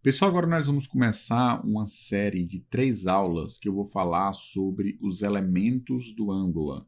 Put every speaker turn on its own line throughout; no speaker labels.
Pessoal, agora nós vamos começar uma série de 3 aulas que eu vou falar sobre os elementos do Angular.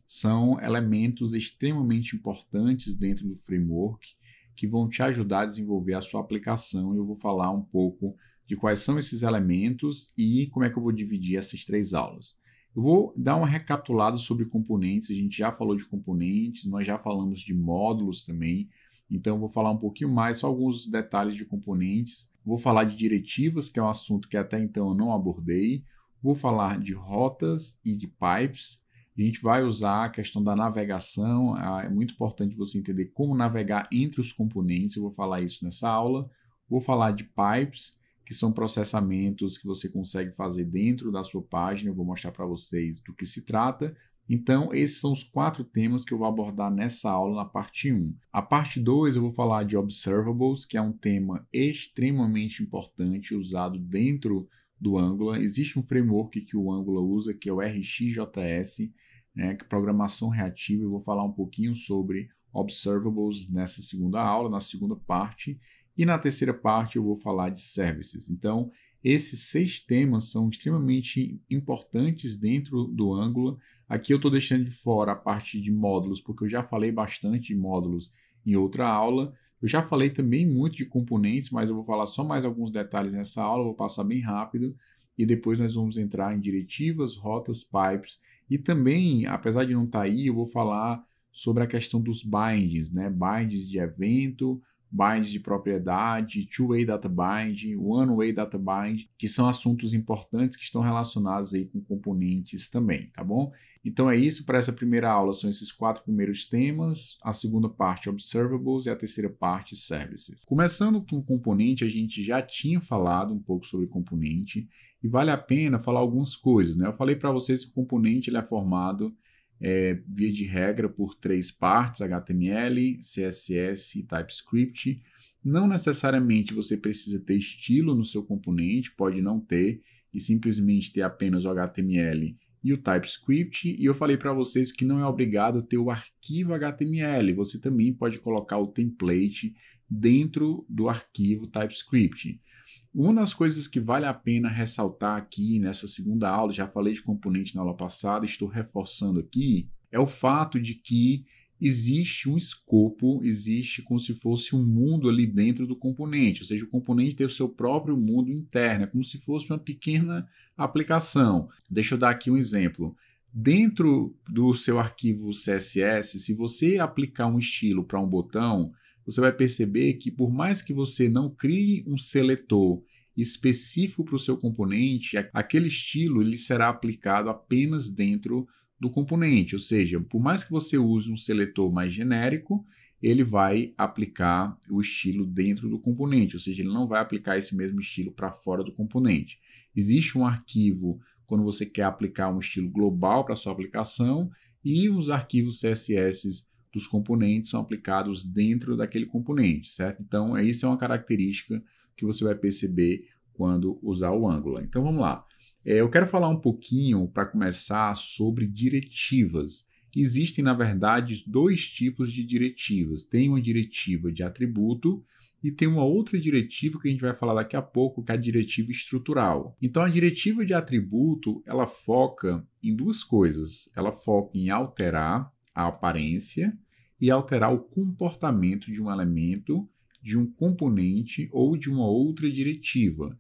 São elementos extremamente importantes dentro do framework que vão te ajudar a desenvolver a sua aplicação. Eu vou falar um pouco de quais são esses elementos e como é que eu vou dividir essas 3 aulas. Eu vou dar uma recapitulada sobre componentes. A gente já falou de componentes, nós já falamos de módulos também. Então, eu vou falar um pouquinho mais, só alguns detalhes de componentes. Vou falar de diretivas, que é um assunto que até então eu não abordei. Vou falar de rotas e de pipes. A gente vai usar a questão da navegação. É muito importante você entender como navegar entre os componentes. Eu vou falar isso nessa aula. Vou falar de pipes, que são processamentos que você consegue fazer dentro da sua página. Eu vou mostrar para vocês do que se trata. Então, esses são os 4 temas que eu vou abordar nessa aula na parte 1. A parte 2 eu vou falar de Observables, que é um tema extremamente importante usado dentro do Angular. Existe um framework que o Angular usa, que é o RxJS, né, que é programação reativa. Eu vou falar um pouquinho sobre Observables nessa segunda aula, na segunda parte. E na terceira parte eu vou falar de Services. Então, esses 6 temas são extremamente importantes dentro do Angular. Aqui eu estou deixando de fora a parte de módulos, porque eu já falei bastante de módulos em outra aula. Eu já falei também muito de componentes, mas eu vou falar só mais alguns detalhes nessa aula, vou passar bem rápido. E depois nós vamos entrar em diretivas, rotas, pipes. E também, apesar de não estar aí, eu vou falar sobre a questão dos bindings, né? Bindings de evento, binds de propriedade, two-way data bind, one-way data bind, que são assuntos importantes que estão relacionados aí com componentes também, tá bom? Então é isso para essa primeira aula, são esses 4 primeiros temas, a segunda parte Observables e a terceira parte Services. Começando com componente, a gente já tinha falado um pouco sobre componente e vale a pena falar algumas coisas, né? Eu falei para vocês que o componente ele é formado via de regra por 3 partes, HTML, CSS e TypeScript. Não necessariamente você precisa ter estilo no seu componente, pode não ter e simplesmente ter apenas o HTML e o TypeScript. E eu falei para vocês que não é obrigado ter o arquivo HTML, você também pode colocar o template dentro do arquivo TypeScript. Uma das coisas que vale a pena ressaltar aqui nessa segunda aula, já falei de componente na aula passada, estou reforçando aqui, é o fato de que existe um escopo, existe como se fosse um mundo ali dentro do componente, ou seja, o componente tem o seu próprio mundo interno, é como se fosse uma pequena aplicação. Deixa eu dar aqui um exemplo. Dentro do seu arquivo CSS, se você aplicar um estilo para um botão, você vai perceber que por mais que você não crie um seletor específico para o seu componente, aquele estilo ele será aplicado apenas dentro do componente, ou seja, por mais que você use um seletor mais genérico, ele vai aplicar o estilo dentro do componente, ou seja, ele não vai aplicar esse mesmo estilo para fora do componente. Existe um arquivo quando você quer aplicar um estilo global para a sua aplicação e os arquivos CSS dos componentes são aplicados dentro daquele componente, certo? Então, isso é uma característica que você vai perceber quando usar o Angular. Então, vamos lá. Eu quero falar um pouquinho, para começar, sobre diretivas. Existem, na verdade, 2 tipos de diretivas. Tem uma diretiva de atributo e tem uma outra diretiva que a gente vai falar daqui a pouco, que é a diretiva estrutural. Então, a diretiva de atributo, ela foca em 2 coisas. Ela foca em alterar a aparência e alterar o comportamento de um elemento, de um componente ou de uma outra diretiva.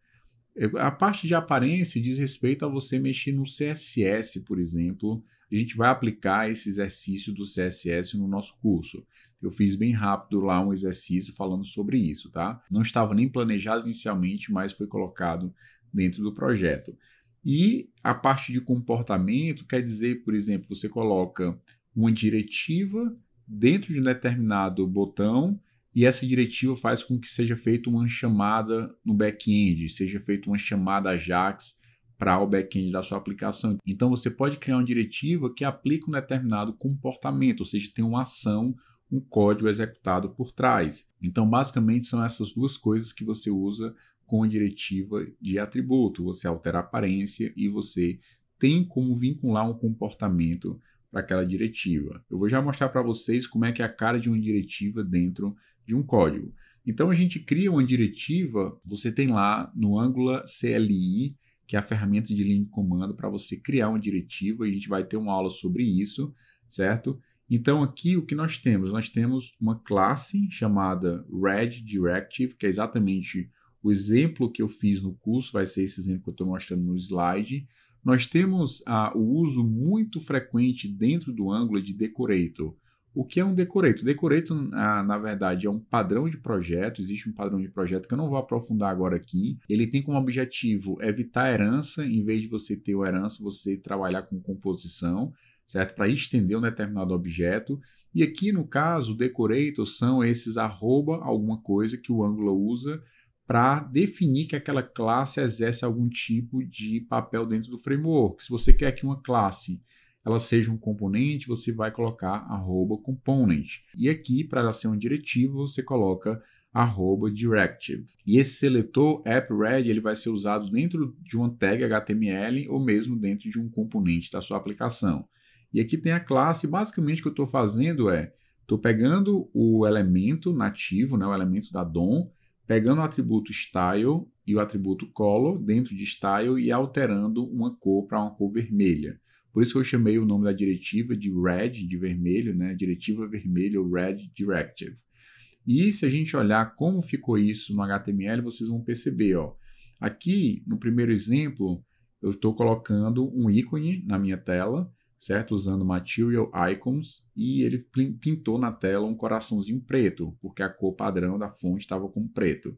A parte de aparência diz respeito a você mexer no CSS, por exemplo. A gente vai aplicar esse exercício do CSS no nosso curso. Eu fiz bem rápido lá um exercício falando sobre isso, tá? Não estava nem planejado inicialmente, mas foi colocado dentro do projeto. E a parte de comportamento quer dizer, por exemplo, você coloca uma diretiva dentro de um determinado botão e essa diretiva faz com que seja feita uma chamada no back-end, seja feita uma chamada AJAX para o back-end da sua aplicação. Então, você pode criar uma diretiva que aplica um determinado comportamento, ou seja, tem uma ação, um código executado por trás. Então, basicamente, são essas 2 coisas que você usa com a diretiva de atributo. Você altera a aparência e você tem como vincular um comportamento para aquela diretiva. Eu vou já mostrar para vocês como é que é a cara de uma diretiva dentro de um código. Então a gente cria uma diretiva, você tem lá no Angular CLI, que é a ferramenta de linha de comando para você criar uma diretiva, e a gente vai ter uma aula sobre isso, certo? Então aqui o que nós temos? Nós temos uma classe chamada RedDirective, que é exatamente o exemplo que eu fiz no curso, vai ser esse exemplo que eu estou mostrando no slide. Nós temos o uso muito frequente dentro do Angular de decorator. O que é um decorator? Decorator, na verdade, é um padrão de projeto. Existe um padrão de projeto que eu não vou aprofundar agora aqui. Ele tem como objetivo evitar herança. Em vez de você ter uma herança, você trabalhar com composição, certo? Para estender um determinado objeto. E aqui, no caso, o decorator são esses arroba alguma coisa que o Angular usa para definir que aquela classe exerce algum tipo de papel dentro do framework. Se você quer que uma classe ela seja um componente, você vai colocar @component. E aqui, para ela ser uma diretiva, você coloca @directive. E esse seletor appRed ele vai ser usado dentro de uma tag HTML ou mesmo dentro de um componente da sua aplicação. E aqui tem a classe. Basicamente o que eu estou fazendo estou pegando o elemento nativo, né, o elemento da DOM, pegando o atributo style e o atributo color dentro de style e alterando uma cor para uma cor vermelha. Por isso que eu chamei o nome da diretiva de red, de vermelho, né? Diretiva vermelho, red directive. E se a gente olhar como ficou isso no HTML, vocês vão perceber, ó. Aqui, no primeiro exemplo, eu estou colocando um ícone na minha tela, certo? Usando Material Icons, e ele pintou na tela um coraçãozinho preto, porque a cor padrão da fonte estava com preto.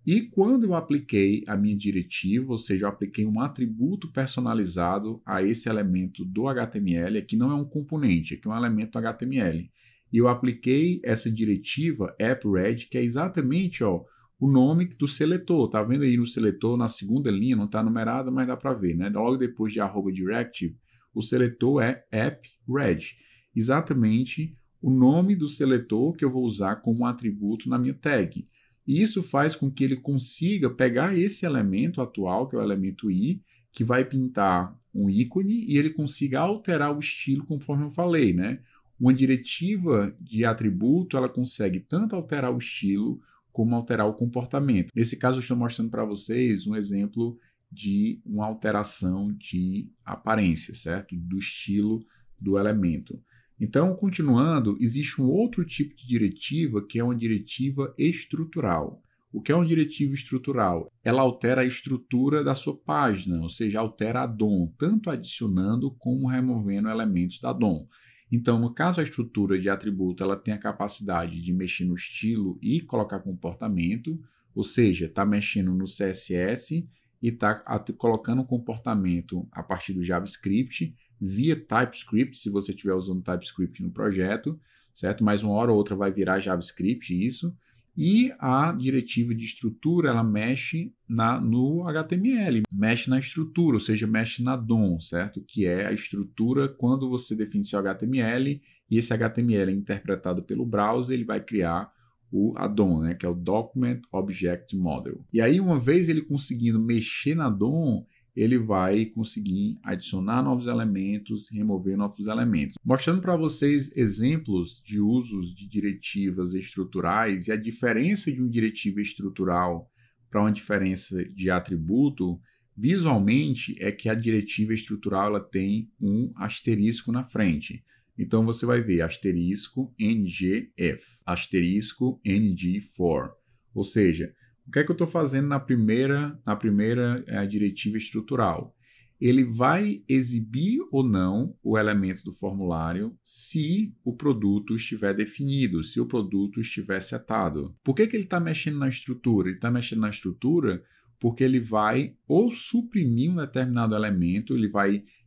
E quando eu apliquei a minha diretiva, ou seja, eu apliquei um atributo personalizado a esse elemento do HTML, aqui não é um componente, aqui é um elemento do HTML. E eu apliquei essa diretiva appRed, que é exatamente o nome do seletor. Tá vendo aí no seletor, na segunda linha, não está numerado, mas dá para ver, né? Logo depois de @directive, o seletor é appRed. Exatamente o nome do seletor que eu vou usar como atributo na minha tag. E isso faz com que ele consiga pegar esse elemento atual, que é o elemento i, que vai pintar um ícone, e ele consiga alterar o estilo conforme eu falei, né? Uma diretiva de atributo, ela consegue tanto alterar o estilo como alterar o comportamento. Nesse caso, eu estou mostrando para vocês um exemplo de uma alteração de aparência, certo? Do estilo do elemento. Então, continuando, existe um outro tipo de diretiva que é uma diretiva estrutural. O que é uma diretiva estrutural? Ela altera a estrutura da sua página, ou seja, altera a DOM, tanto adicionando como removendo elementos da DOM. Então, no caso, a estrutura de atributo ela tem a capacidade de mexer no estilo e colocar comportamento, ou seja, está mexendo no CSS e está colocando comportamento a partir do JavaScript, via TypeScript, se você estiver usando TypeScript no projeto, certo? Mas uma hora ou outra vai virar JavaScript isso. E a diretiva de estrutura, ela mexe no HTML, mexe na estrutura, ou seja, mexe na DOM, certo? Que é a estrutura quando você define seu HTML e esse HTML é interpretado pelo browser, ele vai criar a DOM, né? Que é o Document Object Model. E aí, uma vez ele conseguindo mexer na DOM, ele vai conseguir adicionar novos elementos, remover novos elementos. Mostrando para vocês exemplos de usos de diretivas estruturais e a diferença de uma diretiva estrutural para uma diferença de atributo, visualmente é que a diretiva estrutural ela tem um asterisco na frente. Então você vai ver asterisco ngF, asterisco ng_for, ou seja, o que é que eu estou fazendo na primeira diretiva estrutural? Ele vai exibir ou não o elemento do formulário se o produto estiver definido, se o produto estiver setado. Por que ele está mexendo na estrutura? Ele está mexendo na estrutura porque ele vai ou suprimir um determinado elemento,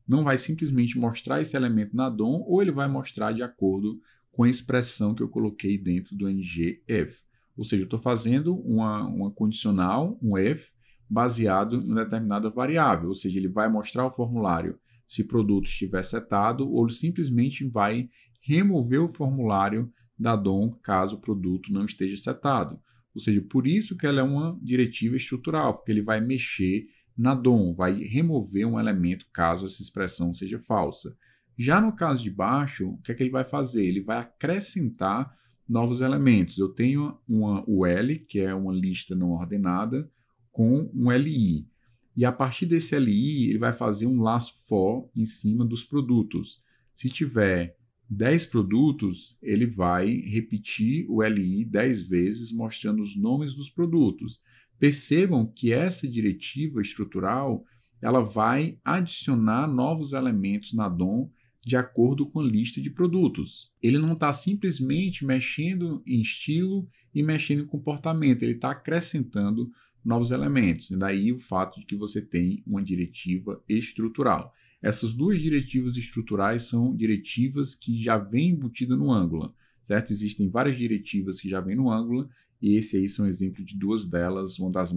não vai simplesmente mostrar esse elemento na DOM, ou ele vai mostrar de acordo com a expressão que eu coloquei dentro do ngF. Ou seja, eu estou fazendo uma condicional, um if, baseado em uma determinada variável. Ou seja, ele vai mostrar ao formulário se o produto estiver setado ou ele simplesmente vai remover o formulário da DOM caso o produto não esteja setado. Ou seja, por isso que ela é uma diretiva estrutural, porque ele vai mexer na DOM, vai remover um elemento caso essa expressão seja falsa. Já no caso de baixo, o que é que ele vai fazer? Ele vai acrescentar novos elementos. Eu tenho o L, que é uma lista não ordenada, com um LI. E a partir desse LI, ele vai fazer um laço for em cima dos produtos. Se tiver 10 produtos, ele vai repetir o LI 10 vezes, mostrando os nomes dos produtos. Percebam que essa diretiva estrutural ela vai adicionar novos elementos na DOM de acordo com a lista de produtos. Ele não está simplesmente mexendo em estilo e mexendo em comportamento, ele está acrescentando novos elementos. E daí o fato de que você tem uma diretiva estrutural. Essas duas diretivas estruturais são diretivas que já vêm embutidas no Angular, certo? Existem várias diretivas que já vêm no Angular e esse aí são exemplo de duas delas, uma das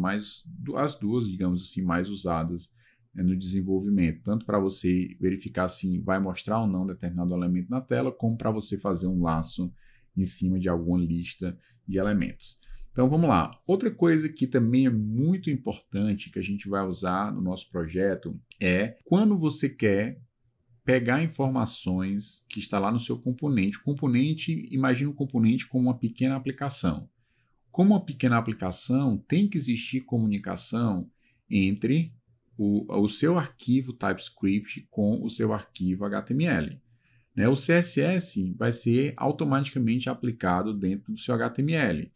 as duas, digamos assim, mais usadas no desenvolvimento, tanto para você verificar se vai mostrar ou não determinado elemento na tela, como para você fazer um laço em cima de alguma lista de elementos. Então vamos lá. Outra coisa que também é muito importante que a gente vai usar no nosso projeto é quando você quer pegar informações que está lá no seu componente. O componente, imagina o componente como uma pequena aplicação. Como uma pequena aplicação, tem que existir comunicação entre o seu arquivo TypeScript com o seu arquivo HTML. Né? O CSS vai ser automaticamente aplicado dentro do seu HTML.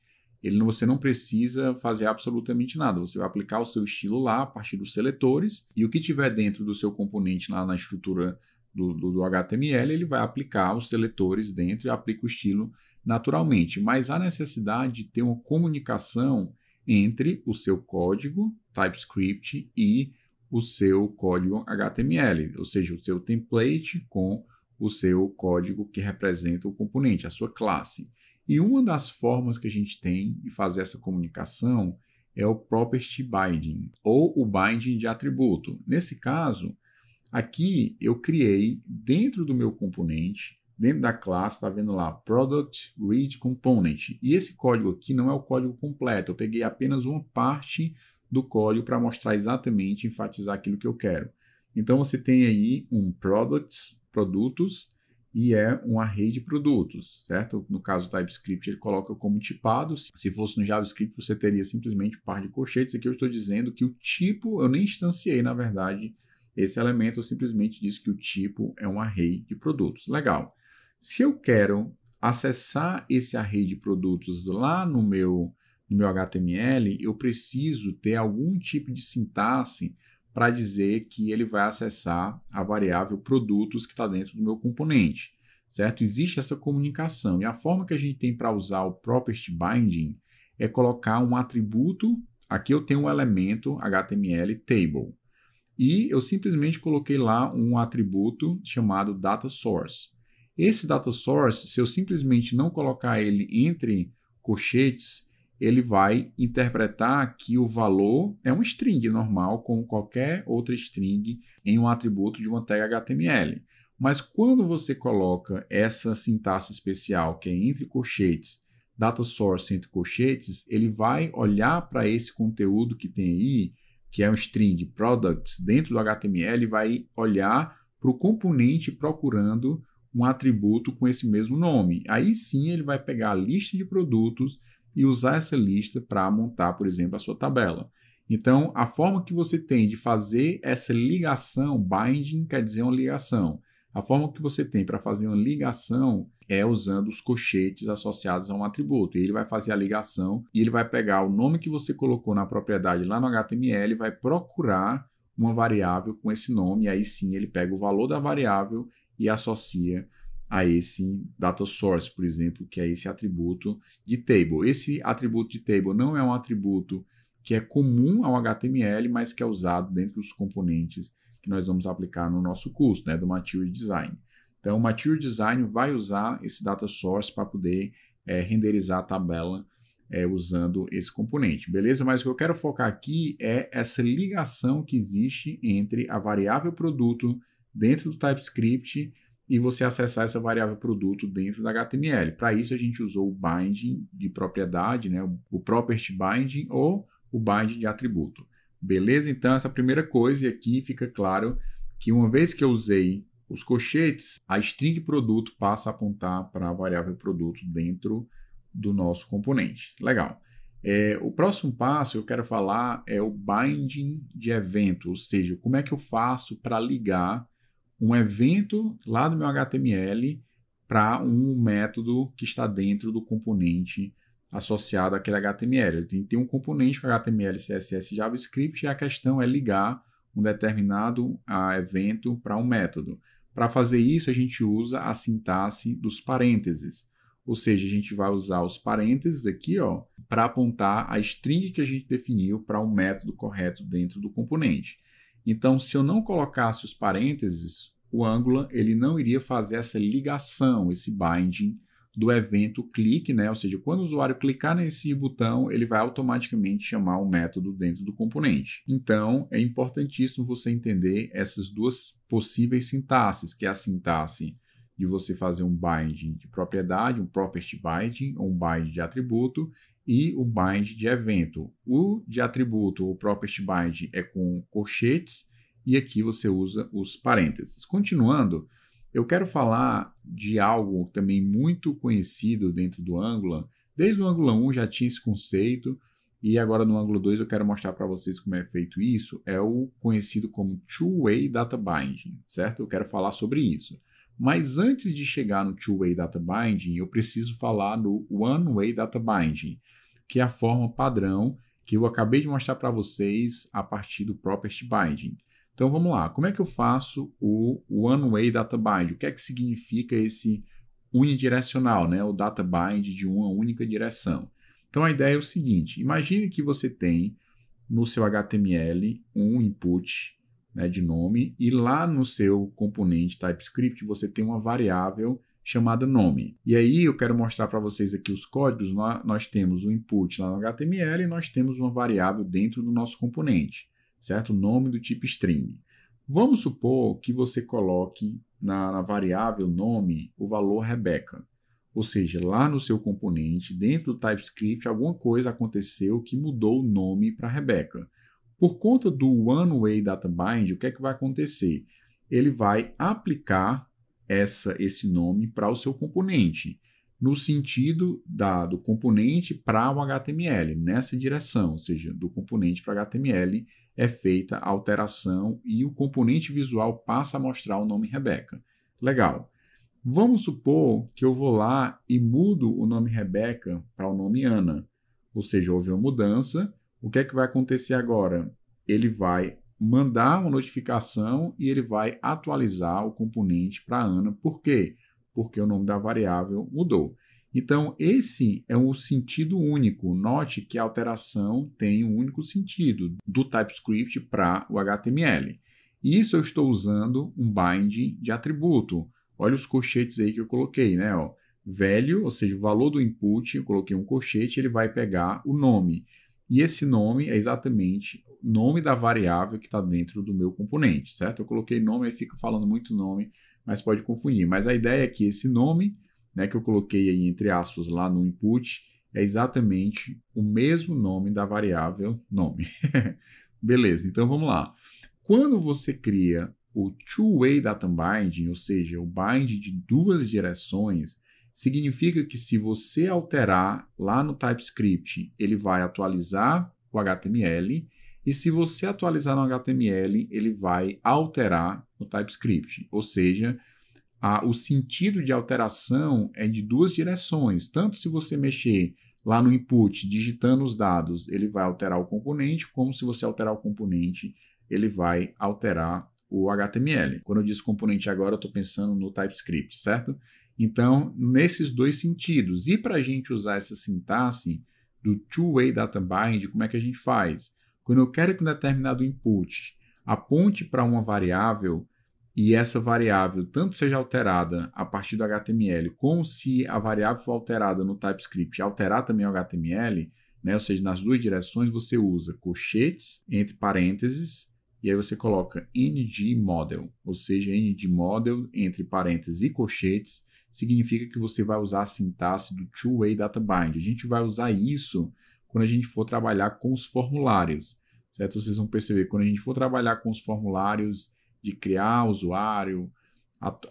Você não precisa fazer absolutamente nada. Você vai aplicar o seu estilo lá a partir dos seletores e o que tiver dentro do seu componente lá na estrutura do HTML, ele vai aplicar os seletores dentro e aplica o estilo naturalmente. Mas há necessidade de ter uma comunicação entre o seu código TypeScript e o seu código HTML, ou seja, o seu template com o seu código que representa o componente, a sua classe. E uma das formas que a gente tem de fazer essa comunicação é o Property Binding, ou o binding de atributo. Nesse caso, aqui eu criei dentro do meu componente, dentro da classe, está vendo lá, Product Read Component. E esse código aqui não é o código completo, eu peguei apenas uma parte do código para mostrar exatamente, enfatizar aquilo que eu quero. Então você tem aí um produtos, e é um array de produtos, certo? No caso do TypeScript, ele coloca como tipado. Se fosse no JavaScript, você teria simplesmente um par de colchetes. Aqui eu estou dizendo que o tipo, eu nem instanciei, na verdade, esse elemento, eu simplesmente disse que o tipo é um array de produtos. Legal. Se eu quero acessar esse array de produtos lá no meu HTML, eu preciso ter algum tipo de sintaxe para dizer que ele vai acessar a variável produtos que está dentro do meu componente, certo? Existe essa comunicação e a forma que a gente tem para usar o Property Binding é colocar um atributo, aqui eu tenho um elemento HTML table e eu simplesmente coloquei lá um atributo chamado Data Source. Esse Data Source, se eu simplesmente não colocar ele entre colchetes, ele vai interpretar que o valor é um string normal, como qualquer outra string em um atributo de uma tag HTML. Mas quando você coloca essa sintaxe especial, que é entre colchetes, data source entre colchetes, ele vai olhar para esse conteúdo que tem aí, que é um string products, dentro do HTML, e vai olhar para o componente procurando um atributo com esse mesmo nome. Aí sim ele vai pegar a lista de produtos e usar essa lista para montar, por exemplo, a sua tabela. Então, a forma que você tem de fazer essa ligação, binding quer dizer uma ligação. A forma que você tem para fazer uma ligação é usando os colchetes associados a um atributo. E ele vai fazer a ligação e ele vai pegar o nome que você colocou na propriedade lá no HTML e vai procurar uma variável com esse nome. E aí sim ele pega o valor da variável e associa a esse data source, por exemplo, que é esse atributo de table. Esse atributo de table não é um atributo que é comum ao HTML, mas que é usado dentro dos componentes que nós vamos aplicar no nosso curso, né, do Material Design. Então, o Material Design vai usar esse data source para poder renderizar a tabela usando esse componente, beleza? Mas o que eu quero focar aqui é essa ligação que existe entre a variável produto dentro do TypeScript e você acessar essa variável produto dentro da HTML. Para isso, a gente usou o binding de propriedade, né? O property binding ou o binding de atributo. Beleza? Então, essa primeira coisa, e aqui fica claro que uma vez que eu usei os colchetes, a string produto passa a apontar para a variável produto dentro do nosso componente. Legal. O próximo passo eu quero falar é o binding de evento, ou seja, como é que eu faço para ligar um evento lá do meu HTML para um método que está dentro do componente associado àquele HTML. Eu tenho que ter um componente com HTML, CSS e JavaScript e a questão é ligar um determinado evento para um método. Para fazer isso, a gente usa a sintaxe dos parênteses. Ou seja, a gente vai usar os parênteses aqui para apontar a string que a gente definiu para um método correto dentro do componente. Então, se eu não colocasse os parênteses, o Angular ele não iria fazer essa ligação, esse binding do evento clique, né? Ou seja, quando o usuário clicar nesse botão, ele vai automaticamente chamar um método dentro do componente. Então, é importantíssimo você entender essas duas possíveis sintaxes, que é a sintaxe de você fazer um binding de propriedade, um property binding, ou um binding de atributo, e o binding de evento. O de atributo, o property binding, é com colchetes, e aqui você usa os parênteses. Continuando, eu quero falar de algo também muito conhecido dentro do Angular. Desde o Angular 1 já tinha esse conceito, e agora no Angular 2 eu quero mostrar para vocês como é feito isso. É o conhecido como Two-Way Data Binding, certo? Eu quero falar sobre isso. Mas antes de chegar no Two-Way Data Binding, eu preciso falar no One-Way Data Binding, que é a forma padrão que eu acabei de mostrar para vocês a partir do Property Binding. Então vamos lá, como é que eu faço o One-Way Data Bind? O que é que significa esse unidirecional, né? O Data Bind de uma única direção? Então a ideia é o seguinte, imagine que você tem no seu HTML um input, né, de nome e lá no seu componente TypeScript você tem uma variável chamada nome. E aí eu quero mostrar para vocês aqui os códigos, nós temos o input lá no HTML e nós temos uma variável dentro do nosso componente. Certo? Nome do tipo string. Vamos supor que você coloque na variável nome o valor Rebecca. Ou seja, lá no seu componente, dentro do TypeScript, alguma coisa aconteceu que mudou o nome para Rebecca. Por conta do One-Way Data Bind, o que é que vai acontecer? Ele vai aplicar esse nome para o seu componente, no sentido do componente para o HTML, nessa direção, ou seja, do componente para HTML é feita a alteração e o componente visual passa a mostrar o nome Rebecca. Legal. Vamos supor que eu vou lá e mudo o nome Rebecca para o nome Ana, ou seja, houve uma mudança. O que é que vai acontecer agora? Ele vai mandar uma notificação e ele vai atualizar o componente para Ana. Por quê? Porque o nome da variável mudou. Então, esse é um sentido único. Note que a alteração tem um único sentido do TypeScript para o HTML. Isso eu estou usando um bind de atributo. Olha os colchetes aí que eu coloquei, né? Value, ou seja, o valor do input, eu coloquei um colchete, ele vai pegar o nome. E esse nome é exatamente o nome da variável que está dentro do meu componente, certo? Eu coloquei nome, aí fica falando muito nome, mas pode confundir. Mas a ideia é que esse nome, né, que eu coloquei aí entre aspas lá no input, é exatamente o mesmo nome da variável nome. Beleza, então vamos lá. Quando você cria o Two-Way Data Binding, ou seja, o bind de duas direções, significa que se você alterar lá no TypeScript, ele vai atualizar o HTML, e se você atualizar no HTML, ele vai alterar no TypeScript. Ou seja, o sentido de alteração é de duas direções. Tanto se você mexer lá no input, digitando os dados, ele vai alterar o componente, como se você alterar o componente, ele vai alterar o HTML. Quando eu disse componente agora, eu estou pensando no TypeScript, certo? Então, nesses dois sentidos. E para a gente usar essa sintaxe do Two-Way Data Bind, como é que a gente faz? Quando eu quero que um determinado input aponte para uma variável e essa variável tanto seja alterada a partir do HTML, como se a variável for alterada no TypeScript alterar também o HTML, né? Ou seja, nas duas direções você usa colchetes entre parênteses e aí você coloca ngModel, ou seja, ngModel entre parênteses e colchetes significa que você vai usar a sintaxe do Two-Way Data Bind. A gente vai usar isso quando a gente for trabalhar com os formulários, certo? Vocês vão perceber, quando a gente for trabalhar com os formulários de criar usuário,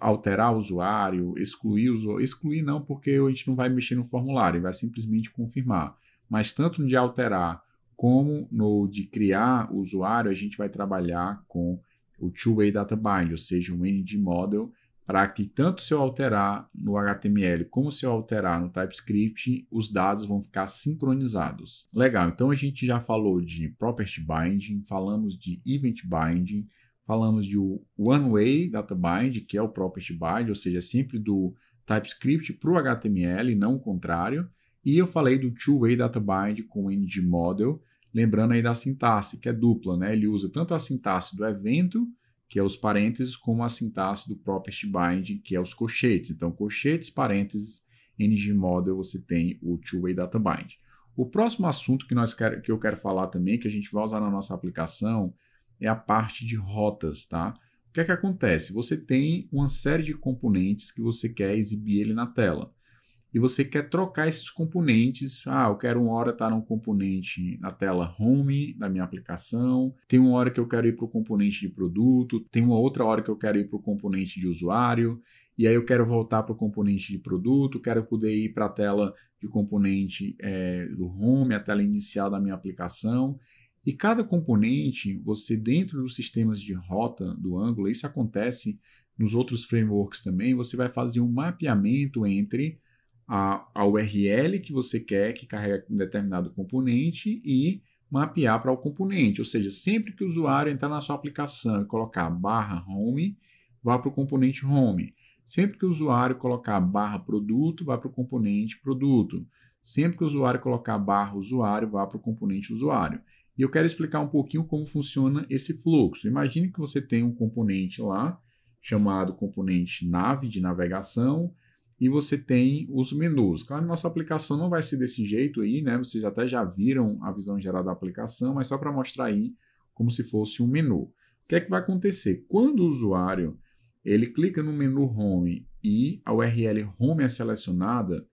alterar o usuário, excluir o usuário. Excluir não, porque a gente não vai mexer no formulário, vai simplesmente confirmar. Mas tanto no de alterar como no de criar o usuário, a gente vai trabalhar com o Two-Way Data Bind, ou seja, um NG Model, para que tanto se eu alterar no HTML como se eu alterar no TypeScript, os dados vão ficar sincronizados. Legal, então a gente já falou de Property Binding, falamos de Event Binding, falamos de One-Way Data Bind, que é o Property Bind, ou seja, sempre do TypeScript para o HTML, não o contrário. E eu falei do Two-Way Data Bind com o NG Model, lembrando aí da sintaxe, que é dupla, né? Ele usa tanto a sintaxe do evento, que é os parênteses, como a sintaxe do Property Binding, que é os colchetes. Então, colchetes, parênteses, NG Model, você tem o Two-Way Data Bind. O próximo assunto que eu quero falar também, que a gente vai usar na nossa aplicação, é a parte de rotas, tá? O que é que acontece? Você tem uma série de componentes que você quer exibir ele na tela. E você quer trocar esses componentes. Eu quero uma hora estar num componente na tela Home da minha aplicação, tem uma hora que eu quero ir para o componente de produto, tem uma outra hora que eu quero ir para o componente de usuário, e aí eu quero voltar para o componente de produto, quero poder ir para a tela de componente do Home, a tela inicial da minha aplicação. E cada componente, você dentro dos sistemas de rota do Angular, isso acontece nos outros frameworks também, você vai fazer um mapeamento entre a URL que você quer que carregue um determinado componente e mapear para o componente. Ou seja, sempre que o usuário entrar na sua aplicação e colocar /home, vá para o componente home. Sempre que o usuário colocar /produto, vá para o componente produto. Sempre que o usuário colocar /usuário, vá para o componente usuário. E eu quero explicar um pouquinho como funciona esse fluxo. Imagine que você tem um componente lá, chamado componente nav, de navegação, e você tem os menus. Claro, nossa aplicação não vai ser desse jeito aí, né? Vocês até já viram a visão geral da aplicação, mas só para mostrar aí como se fosse um menu. O que é que vai acontecer? Quando o usuário ele clica no menu Home e a URL Home é selecionada,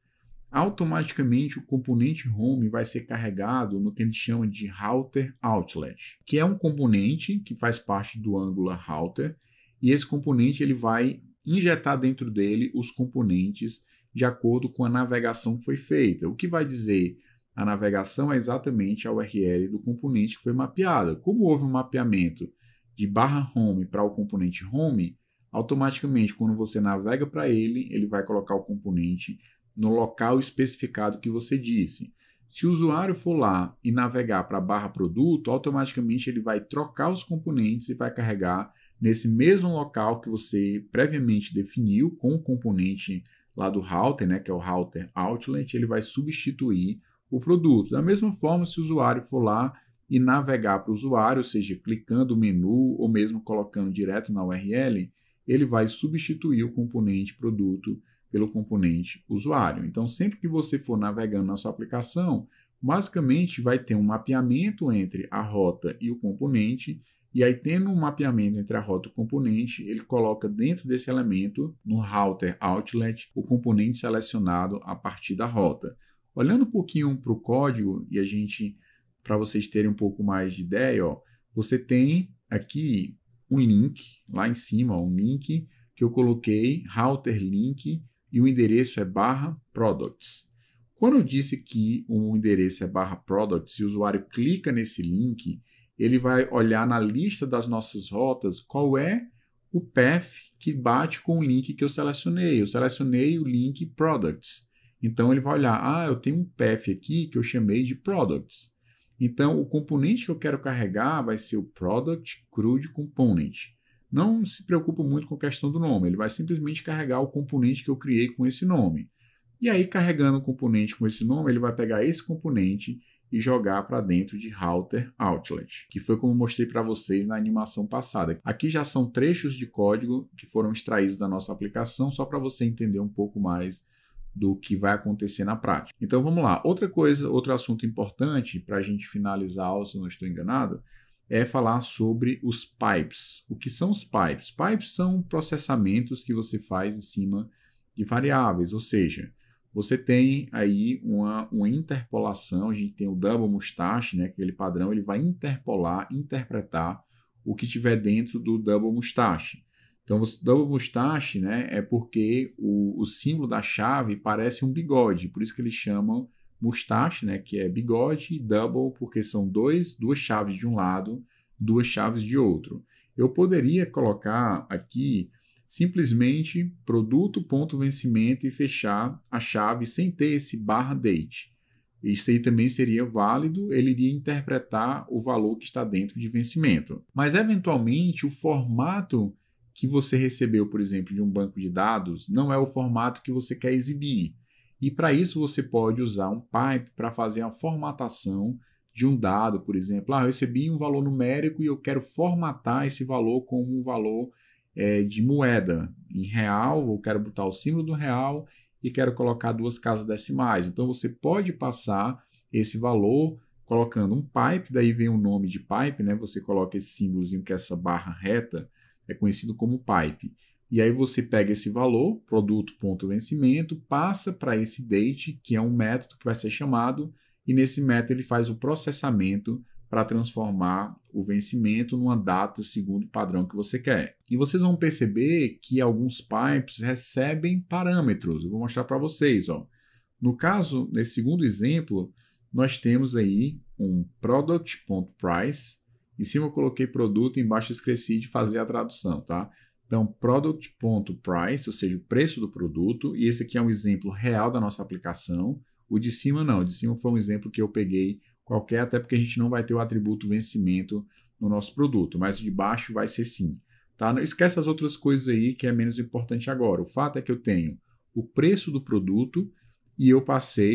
automaticamente o componente Home vai ser carregado no que a gente chama de Router Outlet, que é um componente que faz parte do Angular Router, e esse componente ele vai injetar dentro dele os componentes de acordo com a navegação que foi feita. O que vai dizer a navegação é exatamente a URL do componente que foi mapeada. Como houve um mapeamento de /home para o componente home, automaticamente quando você navega para ele, ele vai colocar o componente no local especificado que você disse. Se o usuário for lá e navegar para /produto, automaticamente ele vai trocar os componentes e vai carregar nesse mesmo local que você previamente definiu com o componente lá do router, né, que é o Router Outlet, ele vai substituir o produto. Da mesma forma, se o usuário for lá e navegar para o usuário, ou seja, clicando no menu ou mesmo colocando direto na URL, ele vai substituir o componente produto pelo componente usuário. Então, sempre que você for navegando na sua aplicação, basicamente vai ter um mapeamento entre a rota e o componente. E aí, tendo um mapeamento entre a rota e o componente, ele coloca dentro desse elemento, no Router Outlet, o componente selecionado a partir da rota. Olhando um pouquinho para o código, e a gente, para vocês terem um pouco mais de ideia, você tem aqui um link, lá em cima, um link que eu coloquei, Router Link, e o endereço é /products. Quando eu disse que o endereço é /products, e o usuário clica nesse link, ele vai olhar na lista das nossas rotas qual é o path que bate com o link que eu selecionei. Eu selecionei o link products. Então, ele vai olhar, eu tenho um path aqui que eu chamei de products. Então, o componente que eu quero carregar vai ser o product CRUD component. Não se preocupe muito com a questão do nome, ele vai simplesmente carregar o componente que eu criei com esse nome. E aí, carregando o componente com esse nome, ele vai pegar esse componente e jogar para dentro de Router Outlet, que foi como eu mostrei para vocês na animação passada. Aqui já são trechos de código que foram extraídos da nossa aplicação, só para você entender um pouco mais do que vai acontecer na prática. Então vamos lá. Outro assunto importante para a gente finalizar a aula, se eu não estou enganado, é falar sobre os pipes. O que são os pipes? Pipes são processamentos que você faz em cima de variáveis, ou seja, você tem aí uma interpolação, a gente tem o double mustache, né, aquele padrão, ele vai interpolar, interpretar o que tiver dentro do double mustache. Então, double mustache, né, é porque o símbolo da chave parece um bigode, por isso que eles chamam mustache, né, que é bigode, e double porque são duas chaves de um lado, duas chaves de outro. Eu poderia colocar aqui simplesmente produto, ponto, vencimento e fechar a chave sem ter esse barra date. Isso aí também seria válido, ele iria interpretar o valor que está dentro de vencimento. Mas, eventualmente, o formato que você recebeu, por exemplo, de um banco de dados, não é o formato que você quer exibir. E para isso você pode usar um pipe para fazer a formatação de um dado, por exemplo. Eu recebi um valor numérico e eu quero formatar esse valor como um valor de moeda em real, eu quero botar o símbolo do real e quero colocar 2 casas decimais. Então você pode passar esse valor colocando um pipe, daí vem o nome de pipe, né? Você coloca esse símbolozinho que é essa barra reta, é conhecido como pipe. E aí você pega esse valor, produto, ponto, vencimento, passa para esse date, que é um método que vai ser chamado, e nesse método ele faz o processamento para transformar o vencimento numa data segundo o padrão que você quer. E vocês vão perceber que alguns pipes recebem parâmetros. Eu vou mostrar para vocês. Ó. No caso, nesse segundo exemplo, nós temos aí um product.price. Em cima eu coloquei produto, embaixo eu esqueci de fazer a tradução, tá? Então, product.price, ou seja, o preço do produto, e esse aqui é um exemplo real da nossa aplicação. O de cima não, o de cima foi um exemplo que eu peguei qualquer, até porque a gente não vai ter o atributo vencimento no nosso produto, mas o de baixo vai ser sim. Tá? Não esquece as outras coisas aí que é menos importante agora. O fato é que eu tenho o preço do produto e eu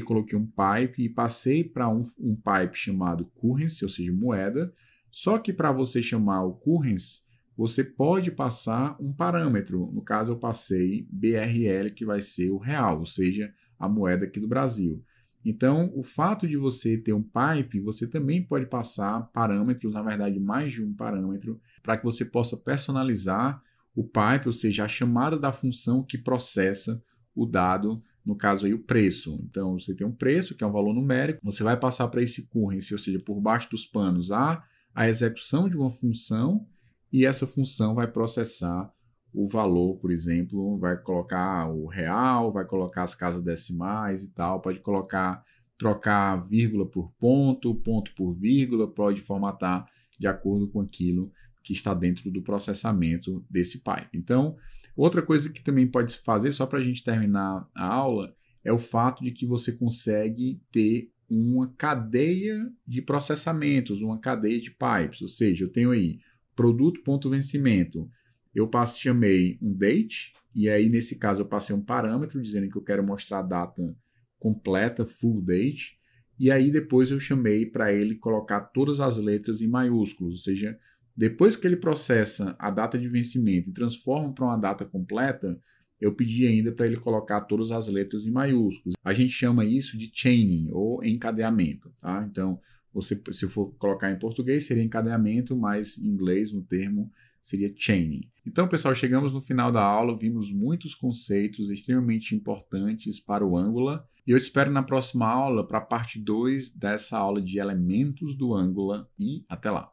coloquei um pipe e passei para um pipe chamado currency, ou seja, moeda. Só que para você chamar o currency, você pode passar um parâmetro. No caso, eu passei BRL, que vai ser o real, ou seja, a moeda aqui do Brasil. Então, o fato de você ter um pipe, você também pode passar parâmetros, na verdade, mais de um parâmetro, para que você possa personalizar o pipe, ou seja, a chamada da função que processa o dado, no caso aí o preço. Então, você tem um preço, que é um valor numérico, você vai passar para esse currency, ou seja, por baixo dos panos, a execução de uma função, e essa função vai processar o valor, por exemplo, vai colocar o real, vai colocar as casas decimais e tal, pode trocar vírgula por ponto, ponto por vírgula, pode formatar de acordo com aquilo que está dentro do processamento desse pipe. Então, outra coisa que também pode se fazer, só para a gente terminar a aula, é o fato de que você consegue ter uma cadeia de processamentos, uma cadeia de pipes, ou seja, eu tenho aí produto, ponto, vencimento. Eu chamei um date, e aí nesse caso eu passei um parâmetro dizendo que eu quero mostrar a data completa, full date, e aí depois eu chamei para ele colocar todas as letras em maiúsculos, ou seja, depois que ele processa a data de vencimento e transforma para uma data completa, eu pedi ainda para ele colocar todas as letras em maiúsculos. A gente chama isso de chaining ou encadeamento, tá? Então, se for colocar em português, seria encadeamento, mas em inglês o termo seria chaining. Então, pessoal, chegamos no final da aula, vimos muitos conceitos extremamente importantes para o Angular, e eu te espero na próxima aula para a parte 2 dessa aula de elementos do Angular, e até lá!